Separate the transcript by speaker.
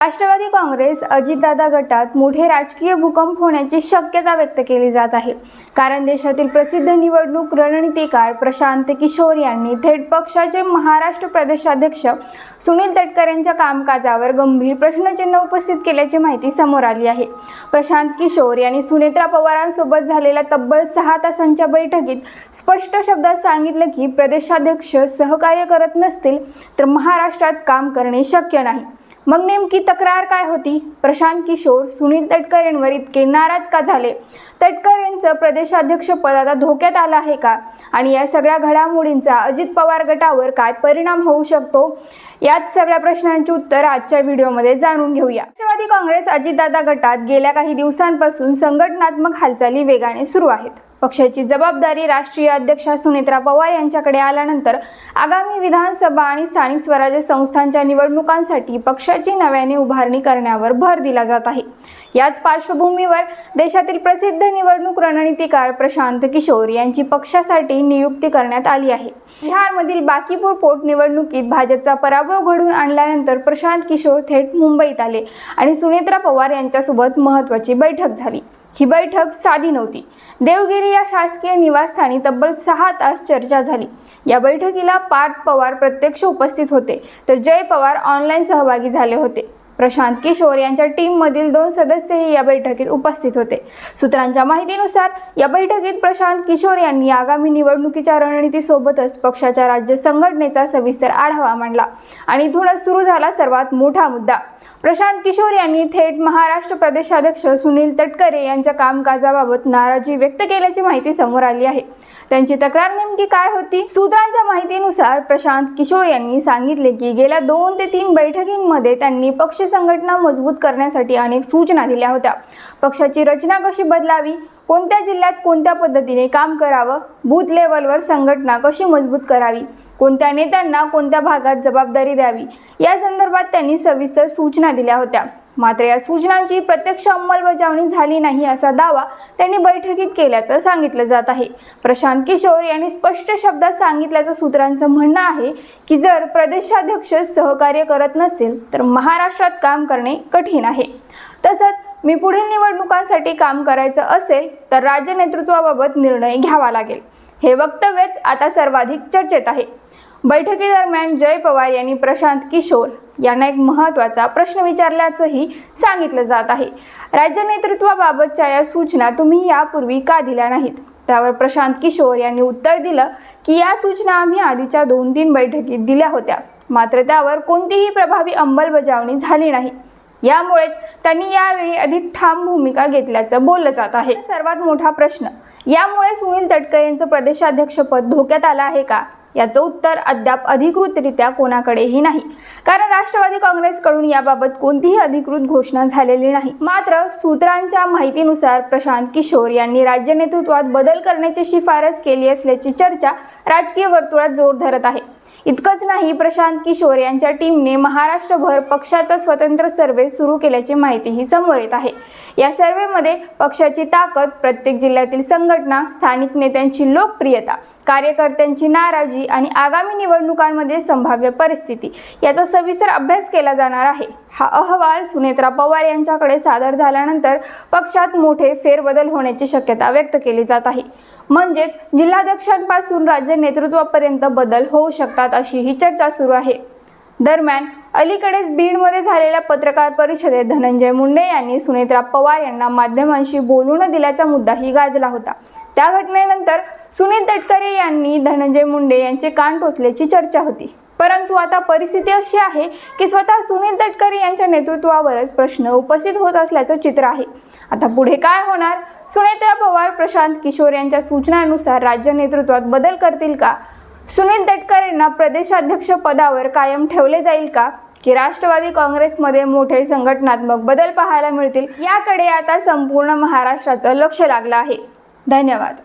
Speaker 1: राष्ट्रवादी काँग्रेस अजितदादा गटात मोठे राजकीय भूकंप होण्याची शक्यता व्यक्त केली जात आहे। कारण देशातील प्रसिद्ध निवडणूक रणनीतिकार प्रशांत किशोर यांनी थेट पक्षाचे महाराष्ट्र प्रदेशाध्यक्ष सुनील तटकरे यांच्या कामकाजावर गंभीर प्रश्नचिन्ह उपस्थित केल्याची माहिती समोर आली आहे। प्रशांत किशोर यांनी सुनेत्रा पवारांसोबत झालेल्या तब्बल 6 तासांच्या बैठकीत स्पष्ट शब्दात सांगितले की प्रदेशाध्यक्ष सहकार्य करत नसतील तर महाराष्ट्रात काम करणे शक्य नाही। मग नेमकी तक्रार काय होती? प्रशांत किशोर सुनील तटकरेंवर इतके नाराज का झाले? तटकरेंचं प्रदेशाध्यक्ष पद आता धोक्यात आलं आहे का? आणि या सगळ्या घडामोडींचा अजित पवार गटावर काय परिणाम होऊ शकतो? याच सगळ्या प्रश्नांची उत्तर आजच्या व्हिडिओमध्ये जाणून घेऊया। राष्ट्रवादी काँग्रेस अजितदादा गटात गेल्या काही दिवसांपासून संघटनात्मक हालचाली वेगाने सुरू आहेत। पक्षाची जबाबदारी राष्ट्रीय अध्यक्षा सुनेत्रा पवार यांच्याकडे आल्यानंतर आगामी विधानसभा आणि स्थानिक स्वराज्य संस्थांच्या निवडणुकांसाठी पक्षाची नव्याने उभारणी करण्यावर भर दिला जात आहे। याच पार्श्वभूमीवर देशातील प्रसिद्ध निवडणूक रणनीतिकार प्रशांत किशोर यांची पक्षासाठी नियुक्ती करण्यात आली आहे। बिहारमधील बांकीपूर पोटनिवडणुकीत भाजपचा पराभव घडवून आणल्यानंतर प्रशांत किशोर थेट मुंबईत आले आणि सुनेत्रा पवार यांच्यासोबत महत्त्वाची बैठक झाली। ही बैठक साधी नव्हती। देवगिरी या शासकीय निवासस्थानी तब्बल 6 तास चर्चा झाली। या बैठकीला पार्थ पवार प्रत्यक्ष उपस्थित होते तर जय पवार ऑनलाईन सहभागी झाले होते। प्रशांत किशोर यांच्या टीममधील 2 सदस्यही या बैठकीत उपस्थित होते। सूत्रांच्या माहितीनुसार या बैठकीत प्रशांत किशोर यांनी आगामी निवडणुकीच्या रणनीतीसोबतच पक्षाच्या राज्य संघटनेचा सविस्तर आढावा मांडला आणि इथूनच सुरू झाला सर्वात मोठा मुद्दा। प्रशांत किशोर यांनी थेट महाराष्ट्र प्रदेशाध्यक्ष सुनील तटकरे यांच्या कामकाजाबाबत नाराजी व्यक्त केल्याची माहिती समोर आली आहे। त्यांची तक्रार नेमकी काय होती? सूत्रांच्या माहितीनुसार प्रशांत किशोर यांनी सांगितले की गेल्या 2 ते 3 बैठकींमध्ये त्यांनी पक्ष संघटना मजबूत करण्यासाठी अनेक सूचना दिल्या होत्या। पक्षाची रचना कशी बदलावी, कोणत्या जिल्ह्यात कोणत्या पद्धतीने काम करावं, बूथ लेवलवर संघटना कशी मजबूत करावी, कोणत्या नेत्यांना कोणत्या भागात जबाबदारी द्यावी, या संदर्भात त्यांनी सविस्तर सूचना दिल्या होत्या। मात्र या सूचनांची प्रत्यक्ष अंमलबजावणी झाली नाही असा दावा त्यांनी बैठकीत केल्याचं सांगितलं जात आहे। प्रशांत किशोर यांनी स्पष्ट शब्दात सांगितल्याचं सूत्रांचं म्हणणं आहे की जर प्रदेशाध्यक्ष सहकार्य करत नसतील तर महाराष्ट्रात काम करणे कठीण आहे। तसंच मी पुढील निवडणुकांसाठी काम करायचं असेल तर राज्य नेतृत्वाबाबत निर्णय घ्यावा लागेल। हे वक्तव्यच आता सर्वाधिक चर्चेत आहे। बैठकीदरम्यान जय पवार यांनी प्रशांत किशोर यांना एक महत्त्वाचा प्रश्न विचारल्याचंही सांगितलं जात आहे। राज्य नेतृत्वाबाबतच्या या सूचना तुम्ही यापूर्वी का दिल्या नाहीत? त्यावर प्रशांत किशोर यांनी उत्तर दिलं की या सूचना आम्ही आधीच्या 2-3 बैठकीत दिल्या होत्या, मात्र त्यावर कोणतीही प्रभावी अंमलबजावणी झाली नाही। यामुळेच त्यांनी यावेळी अधिक ठाम भूमिका घेतल्याचं बोललं जात आहे। सर्वात मोठा प्रश्न, यामुळे सुनील तटकरे यांचं प्रदेशाध्यक्षपद धोक्यात आलं आहे का? याचं उत्तर अद्याप अधिकृतरित्या कोणाकडेही नाही, कारण राष्ट्रवादी काँग्रेसकडून याबाबत कोणतीही अधिकृत घोषणा झालेली नाही। मात्र सूत्रांच्या माहितीनुसार प्रशांत किशोर यांनी राज्य नेतृत्वात बदल करण्याची शिफारस केली असल्याची चर्चा राजकीय वर्तुळात जोर धरत आहे। इतकंच नाही, प्रशांत किशोर यांच्या टीमने महाराष्ट्रभर पक्षाचा स्वतंत्र सर्व्हे सुरू केल्याची माहितीही समोर येत आहे। या सर्व्हेमध्ये पक्षाची ताकद, प्रत्येक जिल्ह्यातील संघटना, स्थानिक नेत्यांची लोकप्रियता, कार्यकर्त्यांची नाराजी आणि आगामी निवडणुकांमध्ये संभाव्य परिस्थिती याचा सविस्तर अभ्यास केला जाणार आहे। हा अहवाल सुनेत्रा पवार यांच्याकडे सादर झाल्यानंतर पक्षात मोठे फेरबदल होण्याची शक्यता व्यक्त केली जात आहे। म्हणजेच जिल्हाध्यक्षांपासून राज्य नेतृत्वापर्यंत बदल होऊ शकतात अशी ही चर्चा सुरू आहे। दरम्यान अलीकडेच बीडमध्ये झालेल्या पत्रकार परिषदेत धनंजय मुंडे यांनी सुनेत्रा पवार यांना माध्यमांशी बोलू न दिल्याचा मुद्दाही गाजला होता। त्या घटनेनंतर सुनील तटकरे यांनी धनंजय मुंडे यांचे कान टोचल्याची चर्चा होती। परंतु आता परिस्थिती अशी आहे की स्वतः सुनील तटकरे यांच्या नेतृत्वावरच प्रश्न उपस्थित होत असल्याचं चित्र आहे। आता पुढे काय होणार? सुनेत्रा पवार प्रशांत किशोर यांच्या सूचनांनुसार राज्य नेतृत्वात बदल करतील का? सुनील तटकरेंना प्रदेशाध्यक्ष पदावर कायम ठेवले जाईल का? की राष्ट्रवादी काँग्रेसमध्ये मोठे संघटनात्मक बदल पाहायला मिळतील? याकडे आता संपूर्ण महाराष्ट्राचं लक्ष लागलं आहे। धन्यवाद।